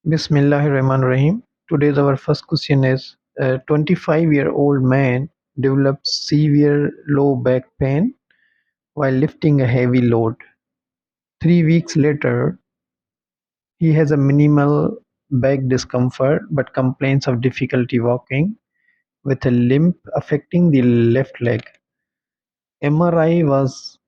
Bismillahirrahmanirrahim. Today's our first question is a 25-year-old man develops severe low back pain while lifting a heavy load. 3 weeks later, he has a minimal back discomfort but complains of difficulty walking with a limp affecting the left leg. MRI was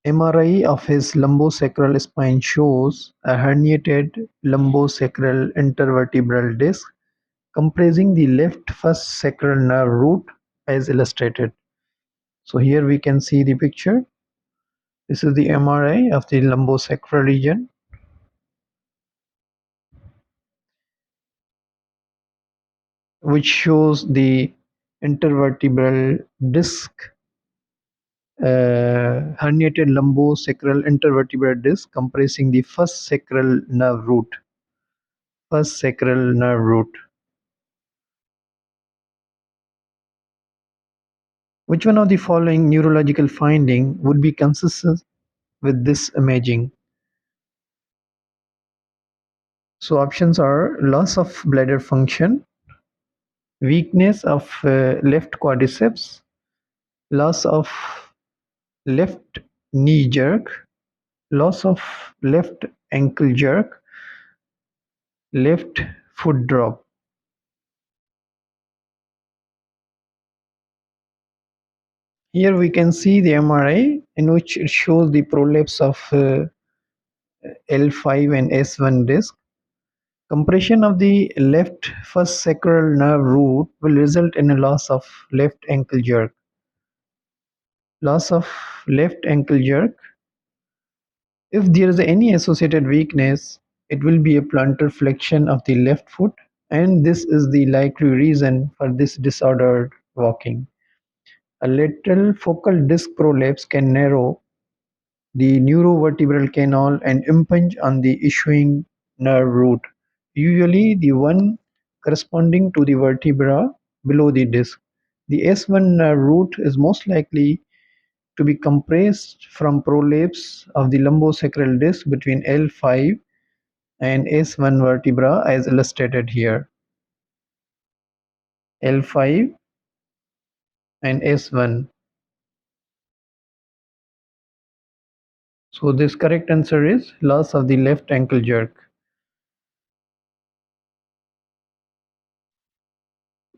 MRI of his lumbosacral spine shows a herniated lumbosacral intervertebral disc comprising the left first sacral nerve root as illustrated. So here we can see the picture. This is the MRI of the lumbosacral region, which shows the intervertebral disc, herniated lumbosacral intervertebral disc comprising the first sacral nerve root. First sacral nerve root. Which one of the following neurological finding would be consistent with this imaging? So options are loss of bladder function, weakness of left quadriceps, loss of left knee jerk, loss of left ankle jerk, left foot drop. Here we can see the MRI in which it shows the prolapse of L5 and S1 disc. Compression of the left first sacral nerve root will result in a loss of left ankle jerk. Loss of left ankle jerk. If there is any associated weakness, it will be a plantar flexion of the left foot, and this is the likely reason for this disordered walking. A lateral focal disc prolapse can narrow the neurovertebral canal and impinge on the issuing nerve root, usually the one corresponding to the vertebra below the disc. The S1 nerve root is most likely to be compressed from prolapse of the lumbosacral disc between L5 and S1 vertebra as illustrated here. L5 and S1. So this correct answer is loss of the left ankle jerk.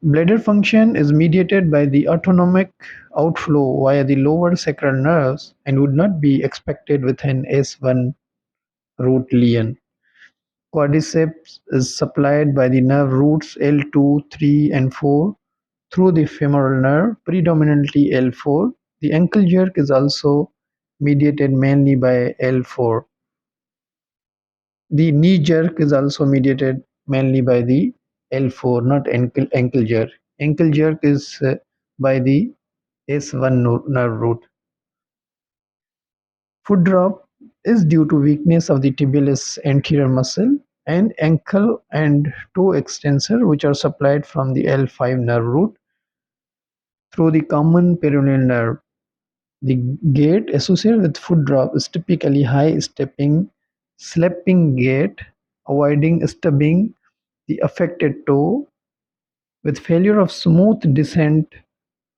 Bladder function is mediated by the autonomic outflow via the lower sacral nerves and would not be expected with an S1 root lesion. Quadriceps is supplied by the nerve roots L2, 3 and 4 through the femoral nerve, predominantly L4. The ankle jerk is also mediated mainly by L4. The knee jerk is also mediated mainly by the L4, not ankle jerk. Ankle jerk is by the S1 nerve root. Foot drop is due to weakness of the tibialis anterior muscle and ankle and toe extensor, which are supplied from the L5 nerve root through the common peroneal nerve. The gait associated with foot drop is typically high stepping, slapping gait, avoiding stubbing the affected toe, with failure of smooth descent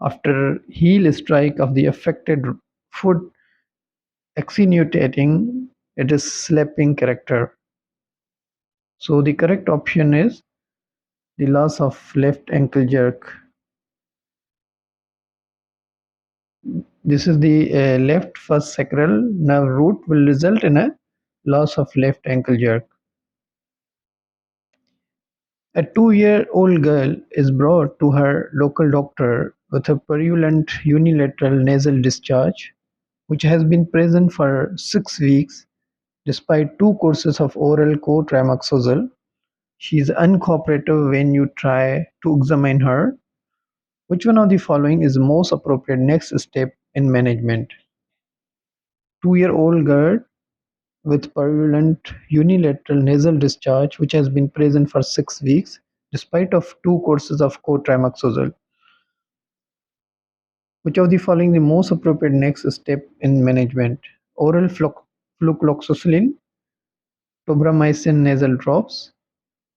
after heel strike of the affected foot accentuating its slapping character. So the correct option is the loss of left ankle jerk. This is the left first sacral nerve root will result in a loss of left ankle jerk. A 2-year-old girl is brought to her local doctor with a purulent unilateral nasal discharge, which has been present for 6 weeks despite 2 courses of oral cotrimoxazole. She is uncooperative when you try to examine her. Which one of the following is most appropriate next step in management? 2-year-old girl with purulent unilateral nasal discharge which has been present for 6 weeks despite of 2 courses of cotrimoxazole. Which of the following the most appropriate next step in management? Oral flucloxacillin, tobramycin nasal drops,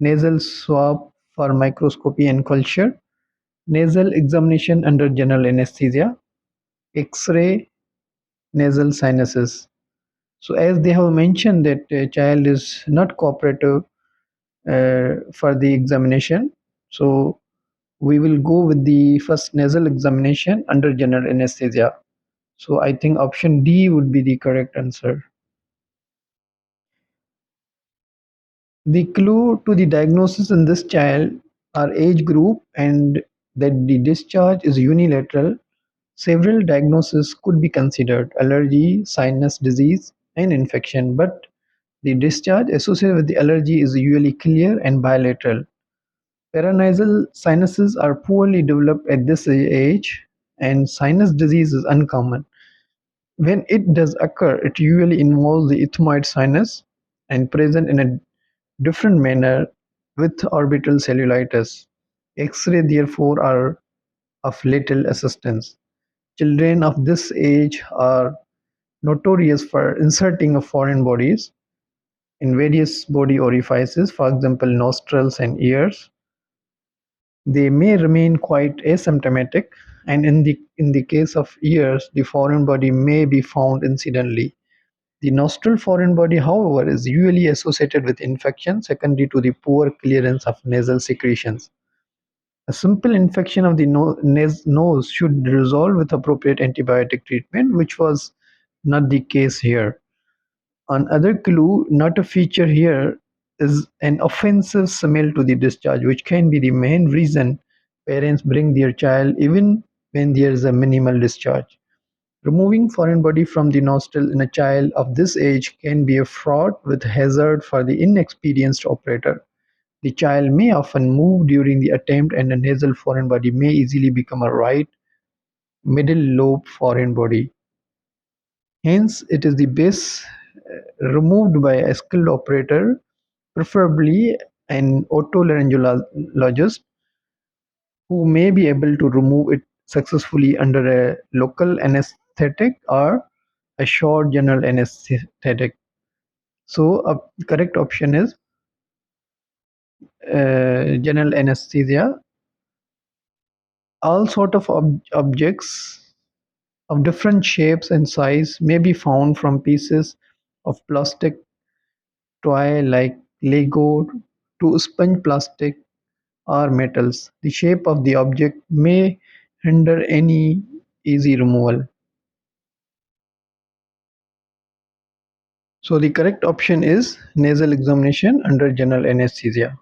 nasal swab for microscopy and culture, nasal examination under general anesthesia, X-ray nasal sinuses. So as they have mentioned that child is not cooperative for the examination, so we will go with the first nasal examination under general anesthesia. So I think option D would be the correct answer. The clue to the diagnosis in this child are age group and that the discharge is unilateral. Several diagnoses could be considered: allergy, sinus disease, and infection, but the discharge associated with the allergy is usually clear and bilateral. Paranasal sinuses are poorly developed at this age, and sinus disease is uncommon. When it does occur, it usually involves the ethmoid sinus and present in a different manner with orbital cellulitis. X-ray therefore are of little assistance. Children of this age are notorious for inserting of foreign bodies in various body orifices, for example, nostrils and ears. They may remain quite asymptomatic, and in the case of ears, the foreign body may be found incidentally. The nostril foreign body, however, is usually associated with infection secondary to the poor clearance of nasal secretions. A simple infection of the nose should resolve with appropriate antibiotic treatment, which was not the case here. Another clue, not a feature here, is an offensive smell to the discharge, which can be the main reason parents bring their child even when there is a minimal discharge. Removing foreign body from the nostril in a child of this age can be a fraught with hazard for the inexperienced operator. The child may often move during the attempt, and a nasal foreign body may easily become a right middle lobe foreign body. Hence, it is the base removed by a skilled operator, preferably an otolaryngologist, who may be able to remove it successfully under a local anesthetic or a short general anesthetic. So, a correct option is general anesthesia. All sort of objects of different shapes and size may be found, from pieces of plastic toy like Lego to sponge plastic or metals. The shape of the object may hinder any easy removal. So the correct option is nasal examination under general anesthesia.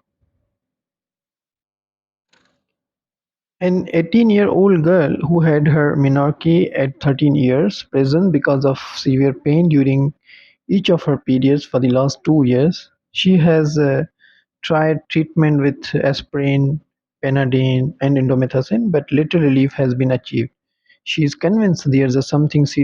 An 18-year-old girl who had her menarche at 13 years, present because of severe pain during each of her periods for the last 2 years. She has tried treatment with aspirin, Panadine, and indomethacin, but little relief has been achieved. She is convinced there is something serious